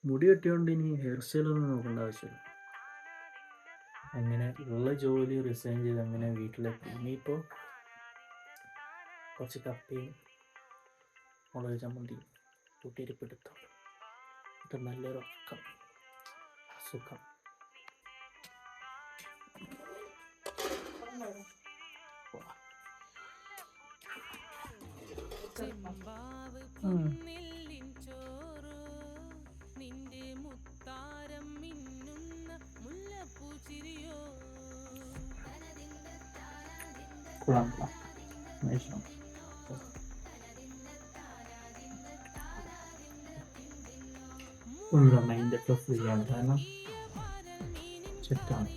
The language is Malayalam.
മുടി വെട്ടിയോണ്ട് ഇനി ഹെയർ സ്റ്റൈലൊന്നും നോക്കേണ്ട ആവശ്യമില്ല. അങ്ങനെ ഉള്ള ജോലി റിസൈൻ ചെയ്ത് അങ്ങനെ വീട്ടിലെത്തി. ഇനിയിപ്പോൾ കുറച്ച് കപ്പയും മുളക് ചമ്മന്തി കൂട്ടിയിരിപ്പെടുത്താം. ഇത് നല്ലൊരു ഉറക്കം, സുഖം. ചെമ്പാവ് പൊന്നില്ലിൻ ചോറ് നിന്റെ മുത്താരം മിന്നുന്ന മുല്ലപ്പൂ ചിരിയോ മൈൻഡൊക്കെ ഫ്രീ ആണ്, കാരണം സെറ്റാണ്.